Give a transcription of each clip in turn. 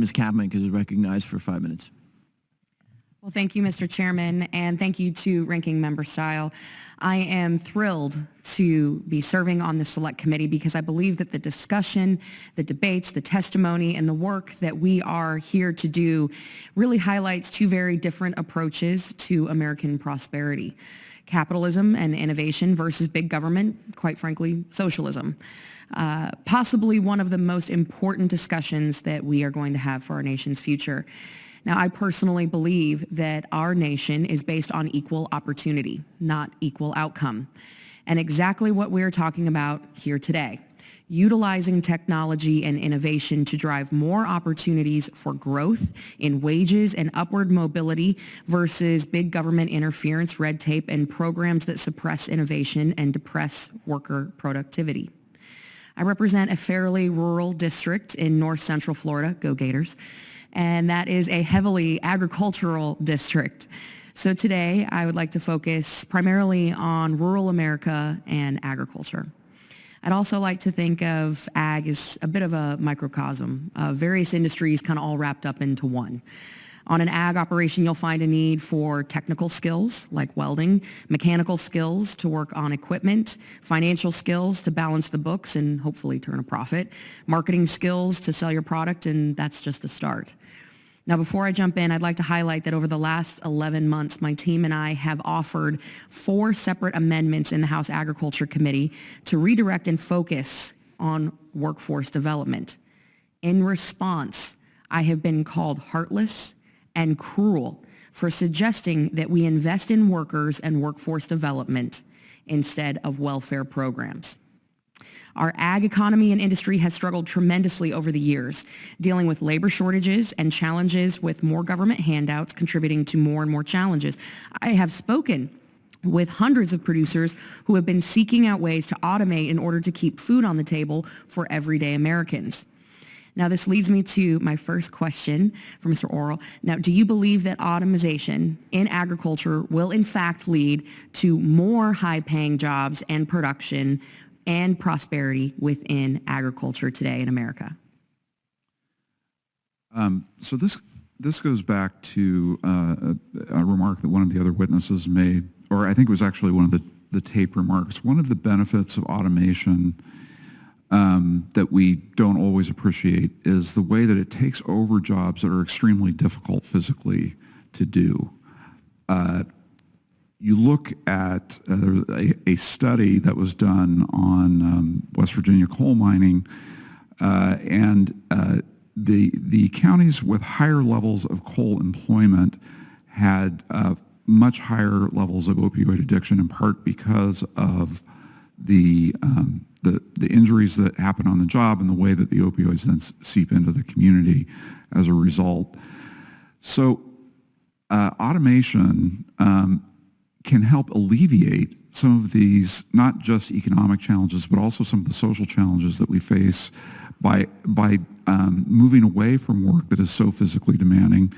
Ms. Cammack is recognized for 5 minutes. Well, thank you, Mr. Chairman, and thank you to Ranking Member Stile. I am thrilled to be serving on the Select Committee because I believe that the discussion, the debates, the testimony, and the work that we are here to do really highlights two very different approaches to American prosperity. Capitalism and innovation versus big government, quite frankly, socialism. Possibly one of the most important discussions that we are going to have for our nation's future. Now, I personally believe that our nation is based on equal opportunity, not equal outcome. And exactly what we're talking about here today, utilizing technology and innovation to drive more opportunities for growth in wages and upward mobility versus big government interference, red tape, and programs that suppress innovation and depress worker productivity. I represent a fairly rural district in north central Florida, go Gators, and that is a heavily agricultural district. So today I would like to focus primarily on rural America and agriculture. I'd also like to think of ag as a bit of a microcosm of various industries kind of all wrapped up into one. On an ag operation, you'll find a need for technical skills like welding, mechanical skills to work on equipment, financial skills to balance the books and hopefully turn a profit, marketing skills to sell your product, and that's just a start. Now, before I jump in, I'd like to highlight that over the last 11 months, my team and I have offered 4 separate amendments in the House Agriculture Committee to redirect and focus on workforce development. In response, I have been called heartless and cruel for suggesting that we invest in workers and workforce development instead of welfare programs. Our ag economy and industry has struggled tremendously over the years, dealing with labor shortages and challenges with more government handouts contributing to more and more challenges. I have spoken with hundreds of producers who have been seeking out ways to automate in order to keep food on the table for everyday Americans. Now, this leads me to my first question for Mr. Orrell. Now, do you believe that automation in agriculture will in fact lead to more high-paying jobs and production and prosperity within agriculture today in America? So this goes back to a remark that one of the other witnesses made, or I think it was actually one of the tape remarks. One of the benefits of automation that we don't always appreciate is the way that it takes over jobs that are extremely difficult physically to do. You look at a study that was done on West Virginia coal mining, and the counties with higher levels of coal employment had much higher levels of opioid addiction, in part because of the injuries that happen on the job and the way that the opioids then seep into the community as a result. So automation can help alleviate some of these, not just economic challenges, but also some of the social challenges that we face by moving away from work that is so physically demanding.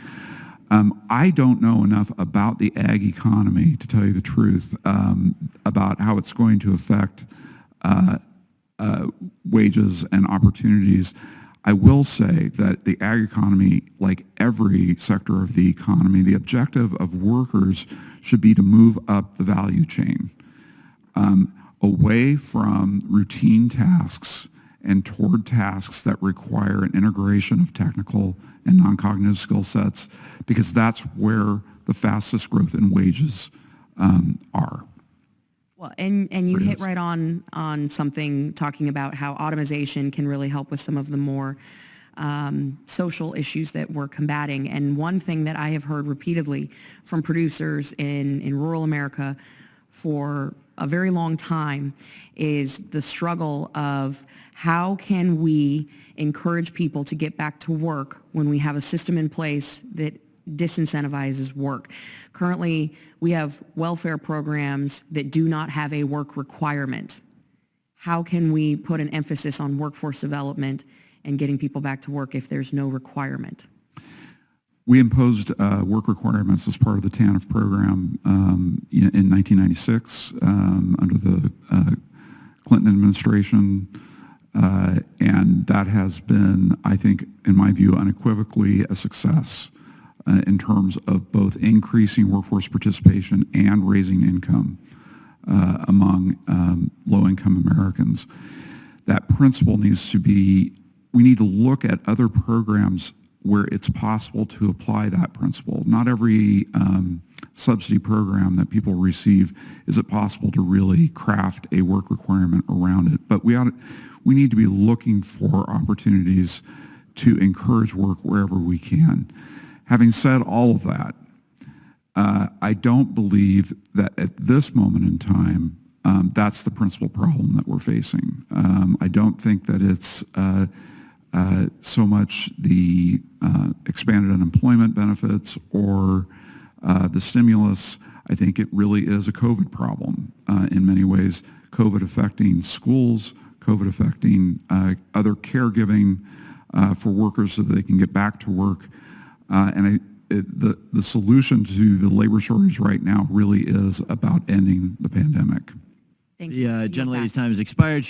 I don't know enough about the ag economy, to tell you the truth, about how it's going to affect wages and opportunities. I will say that the ag economy, like every sector of the economy, the objective of workers should be to move up the value chain, away from routine tasks and toward tasks that require an integration of technical and non-cognitive skill sets, because that's where the fastest growth in wages are. Well, and you hit right on something, talking about how automation can really help with some of the more social issues that we're combating. And one thing that I have heard repeatedly from producers in rural America for a very long time is the struggle of how can we encourage people to get back to work when we have a system in place that disincentivizes work. Currently, we have welfare programs that do not have a work requirement. How can we put an emphasis on workforce development and getting people back to work if there's no requirement? We imposed work requirements as part of the TANF program in 1996 under the Clinton administration. And that has been, I think, in my view, unequivocally a success in terms of both increasing workforce participation and raising income among low-income Americans. That principle needs to be, we need to look at other programs where it's possible to apply that principle. Not every subsidy program that people receive is it possible to really craft a work requirement around it. But we need to be looking for opportunities to encourage work wherever we can. Having said all of that, I don't believe that at this moment in time that's the principal problem that we're facing. I don't think that it's so much the expanded unemployment benefits or the stimulus. I think it really is a COVID problem in many ways. COVID affecting schools, COVID affecting other caregiving for workers so that they can get back to work. The solution to the labor shortage right now really is about ending the pandemic. Thank you. The gentlelady's time has expired. She